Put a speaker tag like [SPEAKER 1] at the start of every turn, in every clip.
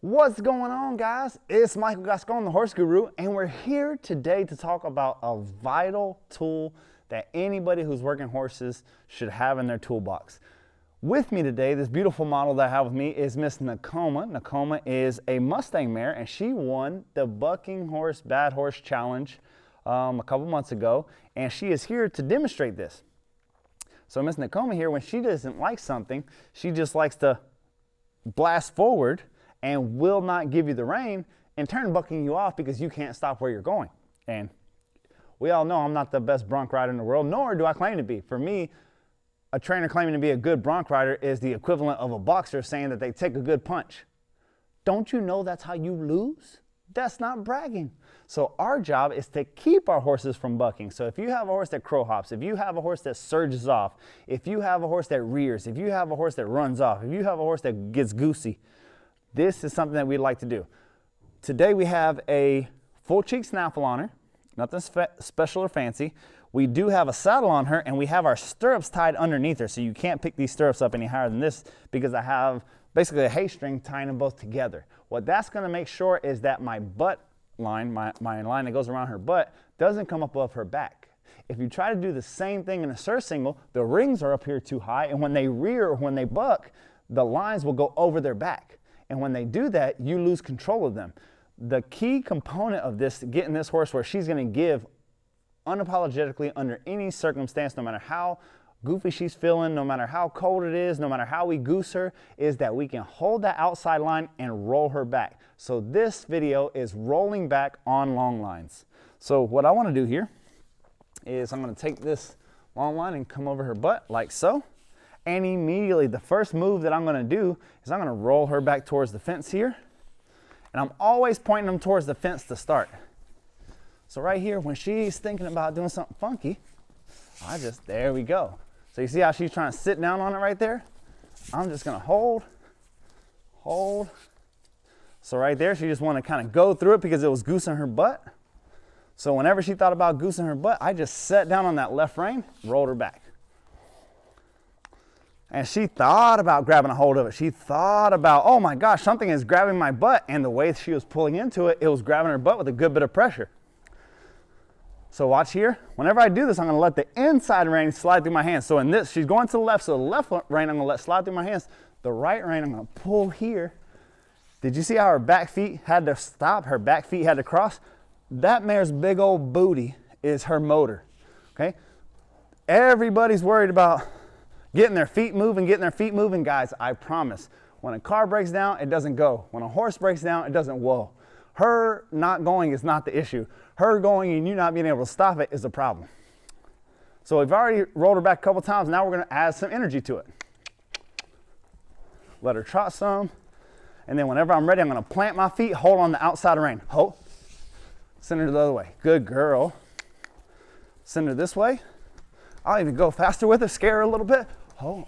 [SPEAKER 1] What's going on, guys? It's Michael Gascon, the Horse Guru, and we're here today to talk about a vital tool that anybody who's working horses should have in their toolbox. With me today, this beautiful model that I have with me is Miss Tacoma. Tacoma is a Mustang mare, and she won the Bucking Horse Bad Horse Challenge a couple months ago, and she is here to demonstrate this. So Miss Tacoma here, when she doesn't like something, she just likes to blast forward and will not give you the rein and turn bucking you off because you can't stop where you're going. And we all know I'm not the best bronc rider in the world, nor do I claim to be. For me, a trainer claiming to be a good bronc rider is the equivalent of a boxer saying that they take a good punch. Don't you know that's how you lose? That's not bragging. So our job is to keep our horses from bucking. So if you have a horse that crow hops, if you have a horse that surges off, if you have a horse that rears, if you have a horse that runs off, if you have a horse that gets goosey, this is something that we'd like to do. Today we have a full cheek snaffle on her, nothing special or fancy. We do have a saddle on her, and we have our stirrups tied underneath her, so you can't pick these stirrups up any higher than this because I have basically a hay string tying them both together. What that's going to make sure is that my butt line, my line that goes around her butt, doesn't come up above her back. If you try to do the same thing in a surcingle, the rings are up here too high, and when they rear or when they buck, the lines will go over their back. And when they do that, you lose control of them. The key component of this, getting this horse where she's going to give unapologetically under any circumstance, no matter how goofy she's feeling, no matter how cold it is, no matter how we goose her, is that we can hold that outside line and roll her back. So this video is rolling back on long lines. So what I want to do here is I'm going to take this long line and come over her butt like so. And immediately the first move that I'm going to do is I'm going to roll her back towards the fence here. And I'm always pointing them towards the fence to start. So right here, when she's thinking about doing something funky, there we go. So you see how she's trying to sit down on it right there? I'm just going to hold. So right there, she just wanted to kind of go through it because it was goosing her butt. So whenever she thought about goosing her butt, I just sat down on that left rein, rolled her back. And she thought about grabbing a hold of it. She thought about, oh my gosh, something is grabbing my butt. And the way she was pulling into it, it was grabbing her butt with a good bit of pressure. So watch here. Whenever I do this, I'm going to let the inside rein slide through my hands. So in this, she's going to the left, so the left rein I'm going to let slide through my hands. The right rein I'm going to pull here. Did you see how her back feet had to stop? Her back feet had to cross? That mare's big old booty is her motor. Okay? Everybody's worried about getting their feet moving, guys. I promise. When a car breaks down, it doesn't go. When a horse breaks down, it doesn't whoa. Her not going is not the issue. Her going and you not being able to stop it is the problem. So we've already rolled her back a couple times. Now we're going to add some energy to it. Let her trot some. And then whenever I'm ready, I'm going to plant my feet, hold on the outside of the rein. Hold. Send her the other way. Good girl. Send her this way. I'll even go faster with her, scare her a little bit. Oh,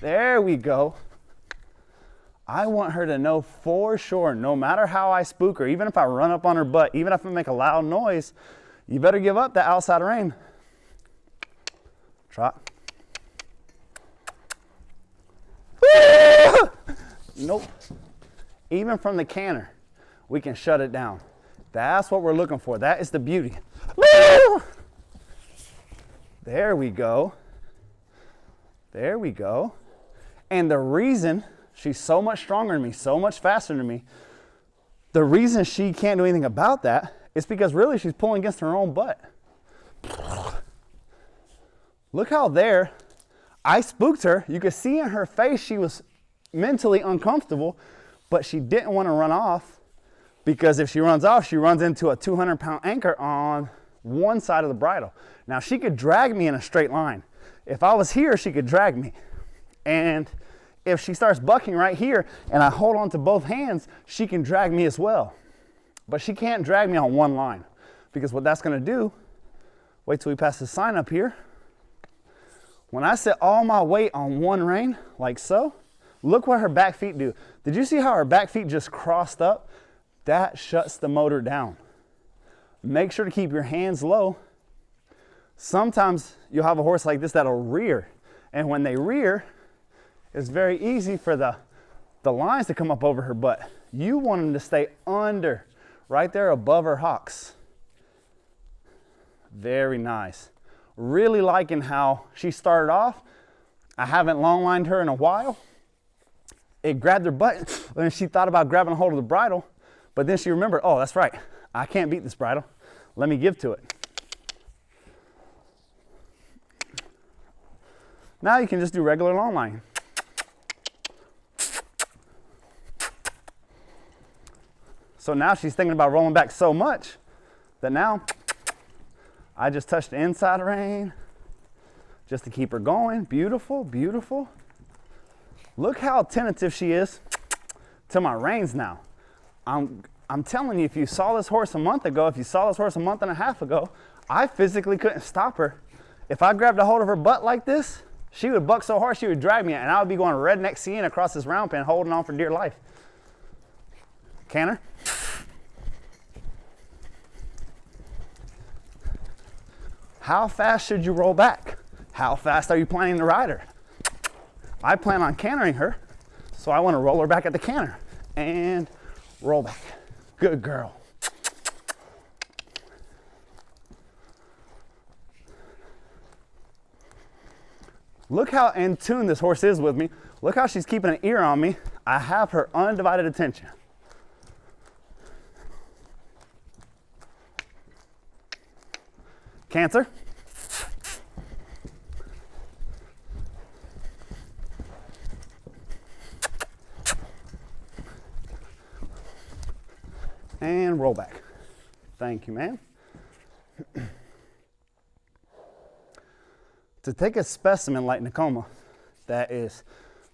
[SPEAKER 1] there we go. I want her to know for sure, no matter how I spook her, even if I run up on her butt, even if I make a loud noise, you better give up that outside rein. Trot. Nope. Even from the canter, we can shut it down. That's what we're looking for. That is the beauty. There we go. There we go. And the reason she's so much stronger than me, so much faster than me, the reason she can't do anything about that is because really she's pulling against her own butt. Look how there, I spooked her. You could see in her face she was mentally uncomfortable, but she didn't want to run off because if she runs off, she runs into a 200-pound anchor on one side of the bridle. Now she could drag me in a straight line. If I was here, she could drag me. And if she starts bucking right here and I hold on to both hands, she can drag me as well. But she can't drag me on one line because what that's going to do, wait till we pass the sign up here. When I set all my weight on one rein like so, look what her back feet do. Did you see how her back feet just crossed up? That shuts the motor down. Make sure to keep your hands low. Sometimes you'll have a horse like this that'll rear. And when they rear, it's very easy for the the lines to come up over her butt. You want them to stay under, right there above her hocks. Very nice. Really liking how she started off. I haven't long lined her in a while. It grabbed her butt, and she thought about grabbing a hold of the bridle, but then she remembered, oh, that's right, I can't beat this bridle. Let me give to it. Now you can just do regular long line. So now she's thinking about rolling back so much that now I just touch the inside rein just to keep her going. Beautiful, beautiful. Look how attentive she is to my reins now. I'm telling you, if you saw this horse a month ago, if you saw this horse a month and a half ago, I physically couldn't stop her. If I grabbed a hold of her butt like this, she would buck so hard she would drag me, and I would be going redneck skiing across this round pen, holding on for dear life. Canter. How fast should you roll back? How fast are you planning to ride her? I plan on cantering her, so I want to roll her back at the canter and roll back. Good girl. Look how in tune this horse is with me. Look how she's keeping an ear on me. I have her undivided attention. Canter. And roll back. Thank you, ma'am. To take a specimen like Tacoma that is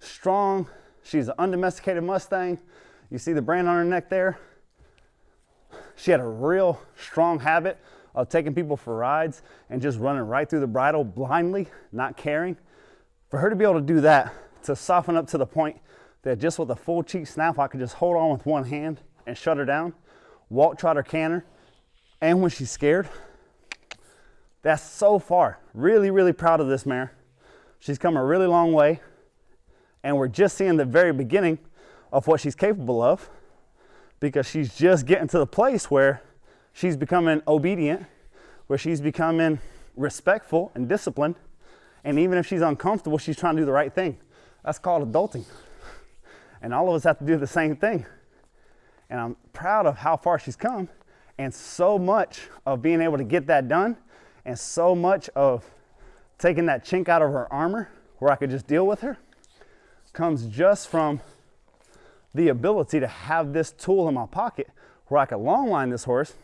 [SPEAKER 1] strong, she's an undomesticated Mustang. You see the brand on her neck there? She had a real strong habit of taking people for rides and just running right through the bridle blindly, not caring. For her to be able to do that, to soften up to the point that just with a full cheek snap, I could just hold on with one hand and shut her down, walk, trot, or canter, and when she's scared, that's so far. Really, really proud of this mare. She's come a really long way, and we're just seeing the very beginning of what she's capable of, because she's just getting to the place where she's becoming obedient, where she's becoming respectful and disciplined, and even if she's uncomfortable, she's trying to do the right thing. That's called adulting. And all of us have to do the same thing. And I'm proud of how far she's come, and so much of being able to get that done, and so much of taking that chink out of her armor where I could just deal with her, comes just from the ability to have this tool in my pocket where I could long line this horse,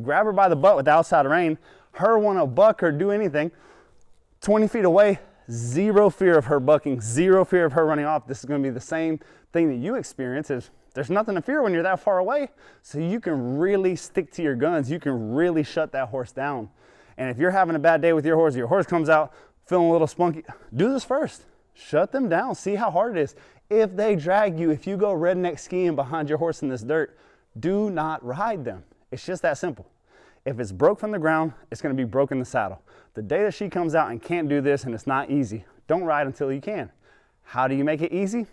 [SPEAKER 1] grab her by the butt with the outside rein, her want to buck or do anything, 20 feet away, zero fear of her bucking, zero fear of her running off. This is going to be the same thing that you experience. Is there's nothing to fear when you're that far away, so you can really stick to your guns. You can really shut that horse down. And if you're having a bad day with your horse comes out feeling a little spunky, do this first. Shut them down. See how hard it is. If they drag you, if you go redneck skiing behind your horse in this dirt, do not ride them. It's just that simple. If it's broke from the ground, it's going to be broke in the saddle. The day that she comes out and can't do this and it's not easy, don't ride until you can. How do you make it easy?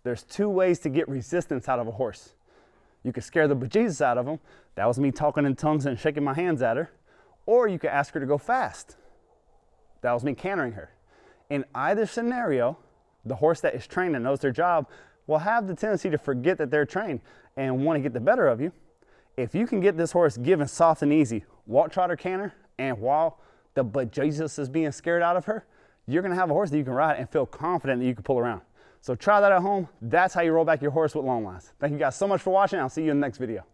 [SPEAKER 1] There's two ways to get resistance out of a horse. You can scare the bejesus out of them. That was me talking in tongues and shaking my hands at her. Or you can ask her to go fast. That was me cantering her. In either scenario, the horse that is trained and knows their job will have the tendency to forget that they're trained and want to get the better of you. If you can get this horse given soft and easy, walk, trot, or canter, and while the bejesus is being scared out of her, you're going to have a horse that you can ride and feel confident that you can pull around. So try that at home. That's how you roll back your horse with long lines. Thank you guys so much for watching. I'll see you in the next video.